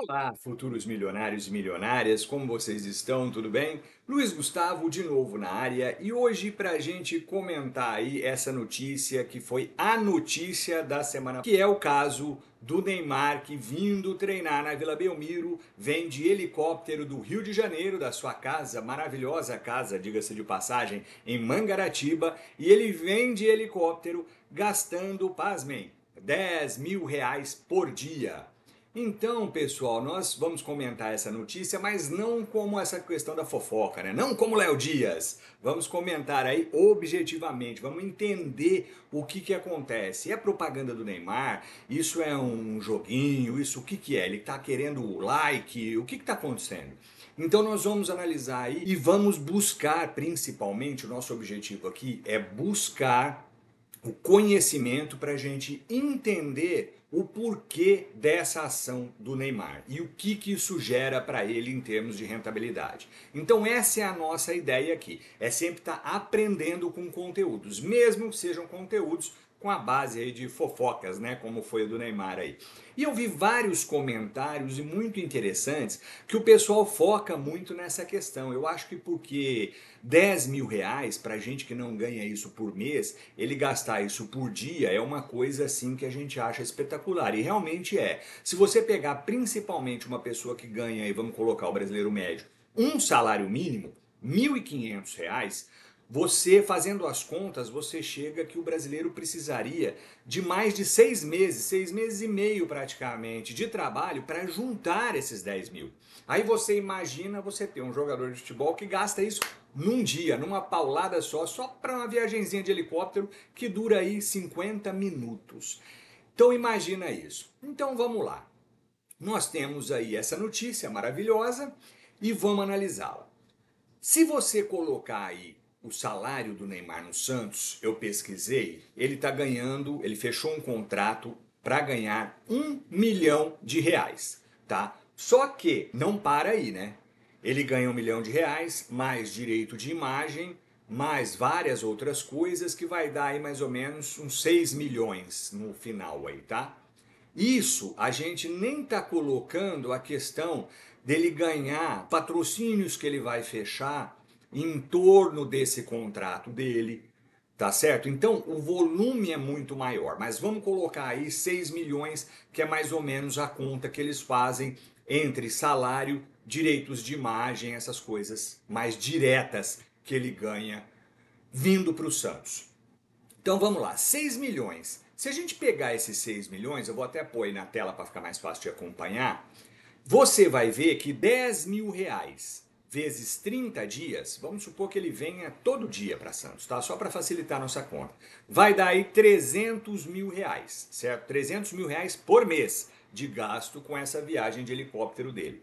Olá, futuros milionários e milionárias, como vocês estão? Tudo bem? Luiz Gustavo de novo na área e hoje para a gente comentar aí essa notícia que foi a notícia da semana, que é o caso do Neymar que vindo treinar na Vila Belmiro, vem de helicóptero do Rio de Janeiro, da sua casa, maravilhosa casa, diga-se de passagem, em Mangaratiba, e ele vem de helicóptero gastando, pasmem, R$ 10.000 por dia. Então, pessoal, nós vamos comentar essa notícia, mas não como essa questão da fofoca, né? Não como Léo Dias. Vamos comentar aí objetivamente, vamos entender o que acontece. É propaganda do Neymar? Isso é um joguinho? Isso o que é? Ele tá querendo like? O que tá acontecendo? Então nós vamos analisar aí e vamos buscar, principalmente, o nosso objetivo aqui é buscar o conhecimento para a gente entender o porquê dessa ação do Neymar e o que isso gera para ele em termos de rentabilidade. Então essa é a nossa ideia aqui, é sempre estar aprendendo com conteúdos, mesmo que sejam conteúdos com a base aí de fofocas, né, como foi o do Neymar aí. E eu vi vários comentários e muito interessantes que o pessoal foca muito nessa questão. Eu acho que porque R$ 10.000 para gente que não ganha isso por mês, ele gastar isso por dia é uma coisa assim que a gente acha espetacular. E realmente é. Se você pegar principalmente uma pessoa que ganha, e vamos colocar o brasileiro médio, um salário mínimo, R$ 1.500, você fazendo as contas, você chega que o brasileiro precisaria de mais de 6 meses, 6 meses e meio praticamente, de trabalho para juntar esses 10 mil. Aí você imagina você ter um jogador de futebol que gasta isso num dia, numa paulada só para uma viagenzinha de helicóptero que dura aí 50 minutos. Então imagina isso. Então vamos lá. Nós temos aí essa notícia maravilhosa e vamos analisá-la. Se você colocar aí o salário do Neymar no Santos, eu pesquisei, ele está ganhando, ele fechou um contrato para ganhar R$ 1 milhão, tá? Só que não para aí, né? Ele ganha R$ 1 milhão, mais direito de imagem, mais várias outras coisas que vai dar aí mais ou menos uns 6 milhões no final aí, tá? Isso a gente nem está colocando a questão dele ganhar patrocínios que ele vai fechar em torno desse contrato dele, tá certo? Então o volume é muito maior, mas vamos colocar aí 6 milhões, que é mais ou menos a conta que eles fazem entre salário, direitos de imagem, essas coisas mais diretas que ele ganha vindo para o Santos. Então vamos lá, 6 milhões. Se a gente pegar esses 6 milhões, eu vou até pôr aí na tela para ficar mais fácil de acompanhar, você vai ver que R$ 10.000 vezes 30 dias, vamos supor que ele venha todo dia para Santos, tá? Só para facilitar a nossa conta. Vai dar aí R$ 300.000, certo? R$ 300.000 por mês de gasto com essa viagem de helicóptero dele.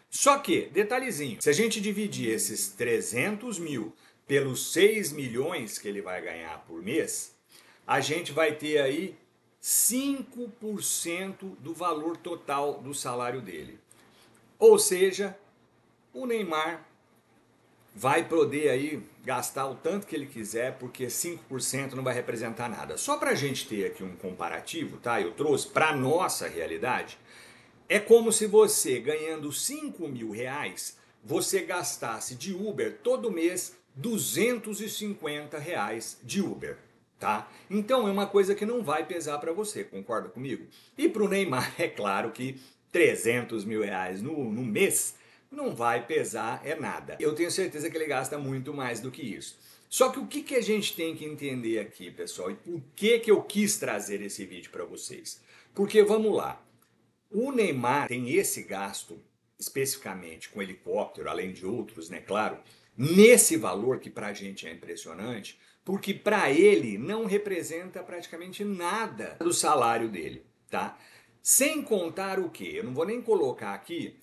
Só que, detalhezinho, se a gente dividir esses 300 mil pelos 6 milhões que ele vai ganhar por mês, a gente vai ter aí 5% do valor total do salário dele. Ou seja, o Neymar vai poder aí gastar o tanto que ele quiser, porque 5% não vai representar nada. Só para a gente ter aqui um comparativo, tá? Eu trouxe para nossa realidade. É como se você, ganhando R$ 5.000, você gastasse de Uber todo mês R$ 250 de Uber, tá? Então é uma coisa que não vai pesar para você, concorda comigo? E para o Neymar, é claro que R$ 300.000 no mês não vai pesar é nada. Eu tenho certeza que ele gasta muito mais do que isso. Só que o que a gente tem que entender aqui, pessoal, e por que eu quis trazer esse vídeo para vocês? Porque vamos lá, o Neymar tem esse gasto especificamente com helicóptero, além de outros, né, claro, nesse valor que pra gente é impressionante, porque para ele não representa praticamente nada do salário dele, tá? Sem contar o que? Eu não vou nem colocar aqui.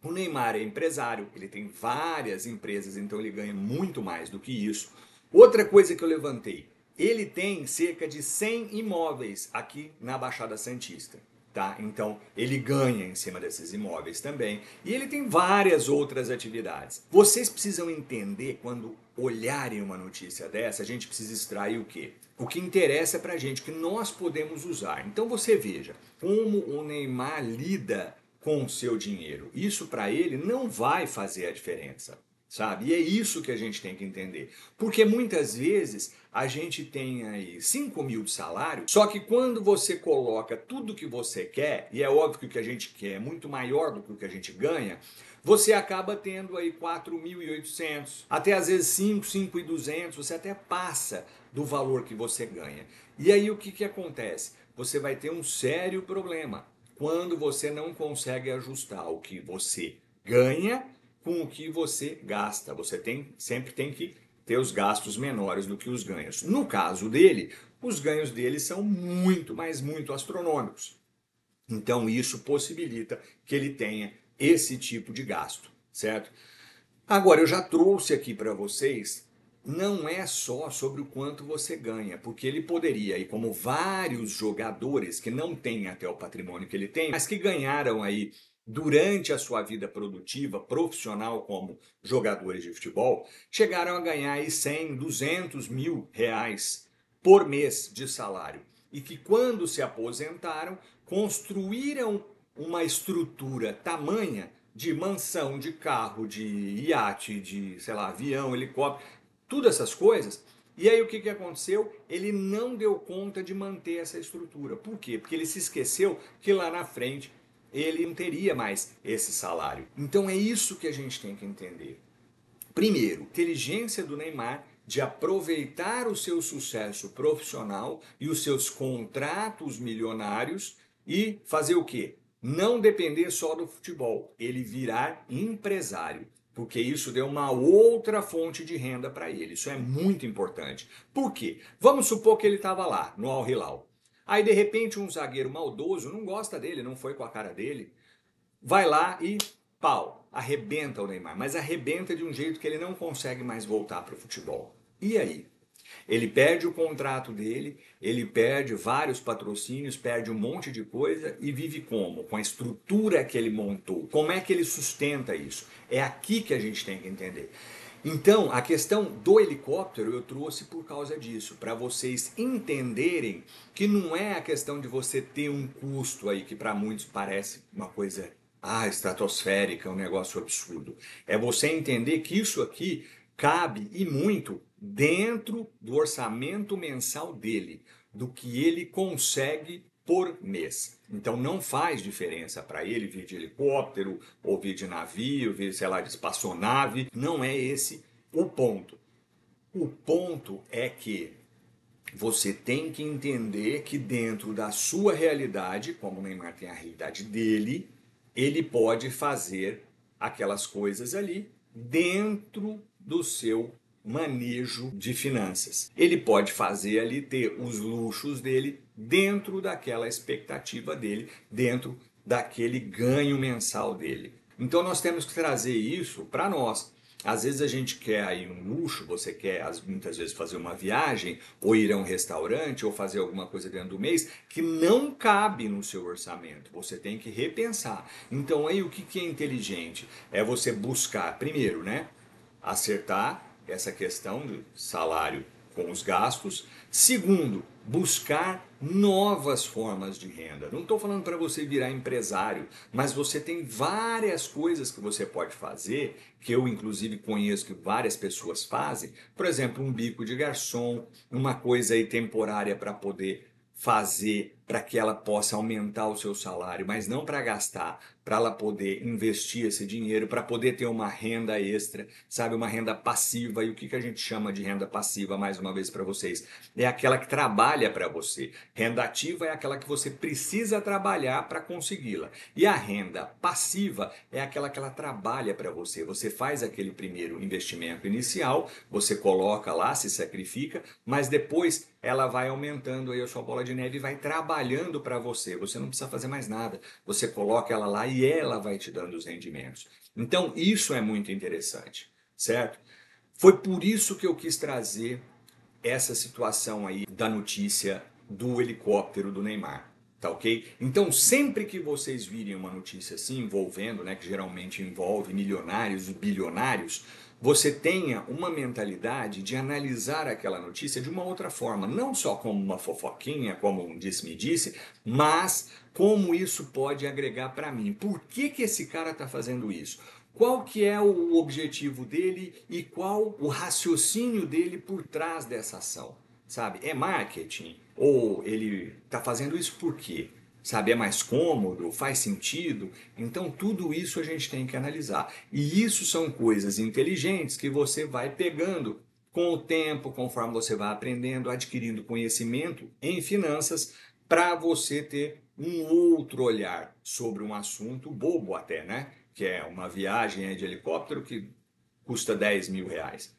O Neymar é empresário, ele tem várias empresas, então ele ganha muito mais do que isso. Outra coisa que eu levantei, ele tem cerca de 100 imóveis aqui na Baixada Santista. Tá? Então ele ganha em cima desses imóveis também. E ele tem várias outras atividades. Vocês precisam entender, quando olharem uma notícia dessa, a gente precisa extrair o quê? O que interessa pra gente, que nós podemos usar. Então você veja como o Neymar lida com o seu dinheiro. Isso para ele não vai fazer a diferença, sabe? E é isso que a gente tem que entender. Porque muitas vezes a gente tem aí 5 mil de salário, só que quando você coloca tudo que você quer, e é óbvio que o que a gente quer é muito maior do que o que a gente ganha, você acaba tendo aí 4.800, até às vezes 5.200, você até passa do valor que você ganha. E aí o que acontece? Você vai ter um sério problema quando você não consegue ajustar o que você ganha com o que você gasta. Você sempre tem que ter os gastos menores do que os ganhos. No caso dele, os ganhos dele são muito, mas muito astronômicos. Então isso possibilita que ele tenha esse tipo de gasto, certo? Agora eu já trouxe aqui para vocês, não é só sobre o quanto você ganha, porque ele poderia, e como vários jogadores que não têm até o patrimônio que ele tem, mas que ganharam aí durante a sua vida produtiva, profissional como jogadores de futebol, chegaram a ganhar aí 100, 200 mil reais por mês de salário. E que quando se aposentaram, construíram uma estrutura tamanha de mansão, de carro, de iate, de, sei lá, avião, helicóptero, tudo essas coisas. E aí o que aconteceu? Ele não deu conta de manter essa estrutura. Por quê? Porque ele se esqueceu que lá na frente ele não teria mais esse salário. Então é isso que a gente tem que entender. Primeiro, inteligência do Neymar de aproveitar o seu sucesso profissional e os seus contratos milionários e fazer o quê? Não depender só do futebol, ele virar empresário, porque isso deu uma outra fonte de renda para ele. Isso é muito importante. Por quê? Vamos supor que ele estava lá no Al Hilal. Aí de repente um zagueiro maldoso não gosta dele, não foi com a cara dele, vai lá e pau, arrebenta o Neymar, mas arrebenta de um jeito que ele não consegue mais voltar para o futebol. E aí? Ele perde o contrato dele, ele perde vários patrocínios, perde um monte de coisa e vive como? Com a estrutura que ele montou. Como é que ele sustenta isso? É aqui que a gente tem que entender. Então, a questão do helicóptero eu trouxe por causa disso, para vocês entenderem que não é a questão de você ter um custo aí que para muitos parece uma coisa estratosférica, um negócio absurdo. É você entender que isso aqui cabe e muito dentro do orçamento mensal dele, do que ele consegue por mês. Então não faz diferença para ele vir de helicóptero, ou vir de navio, vir, sei lá, de espaçonave. Não é esse o ponto. O ponto é que você tem que entender que dentro da sua realidade, como o Neymar tem a realidade dele, ele pode fazer aquelas coisas ali dentro do seu manejo de finanças. Ele pode fazer ali, ter os luxos dele dentro daquela expectativa dele, dentro daquele ganho mensal dele. Então nós temos que trazer isso para nós. Às vezes a gente quer aí um luxo, você quer muitas vezes fazer uma viagem, ou ir a um restaurante, ou fazer alguma coisa dentro do mês, que não cabe no seu orçamento. Você tem que repensar. Então aí o que é inteligente? É você buscar, primeiro, né? Acertar essa questão do salário com os gastos. Segundo, buscar novas formas de renda. Não estou falando para você virar empresário, mas você tem várias coisas que você pode fazer, que eu inclusive conheço que várias pessoas fazem. Por exemplo, um bico de garçom, uma coisa aí temporária para poder fazer para que ela possa aumentar o seu salário, mas não para gastar, para ela poder investir esse dinheiro, para poder ter uma renda extra, sabe, uma renda passiva. E o que a gente chama de renda passiva, mais uma vez para vocês? É aquela que trabalha para você. Renda ativa é aquela que você precisa trabalhar para consegui-la. E a renda passiva é aquela que ela trabalha para você. Você faz aquele primeiro investimento inicial, você coloca lá, se sacrifica, mas depois ela vai aumentando aí a sua bola de neve e vai trabalhando para você. Você não precisa fazer mais nada. Você coloca ela lá e ela vai te dando os rendimentos. Então, isso é muito interessante, certo? Foi por isso que eu quis trazer essa situação aí da notícia do helicóptero do Neymar. Tá ok? Então, sempre que vocês virem uma notícia assim envolvendo, né, que geralmente envolve milionários e bilionários, você tenha uma mentalidade de analisar aquela notícia de uma outra forma, não só como uma fofoquinha, como um disse-me-disse, mas como isso pode agregar para mim. Por que que esse cara está fazendo isso? Qual que é o objetivo dele e qual o raciocínio dele por trás dessa ação? Sabe? É marketing? Ou ele está fazendo isso por quê? Sabe? É mais cômodo? Faz sentido? Então, tudo isso a gente tem que analisar. E isso são coisas inteligentes que você vai pegando com o tempo, conforme você vai aprendendo, adquirindo conhecimento em finanças, para você ter um outro olhar sobre um assunto bobo até, né? Que é uma viagem de helicóptero que custa 10 mil reais.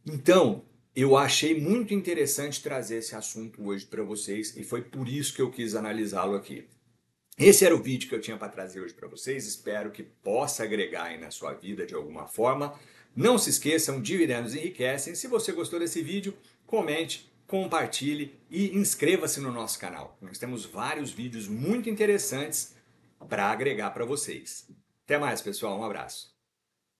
Então, eu achei muito interessante trazer esse assunto hoje para vocês e foi por isso que eu quis analisá-lo aqui. Esse era o vídeo que eu tinha para trazer hoje para vocês. Espero que possa agregar aí na sua vida de alguma forma. Não se esqueçam, dividendos enriquecem. Se você gostou desse vídeo, comente, compartilhe e inscreva-se no nosso canal. Nós temos vários vídeos muito interessantes para agregar para vocês. Até mais, pessoal. Um abraço.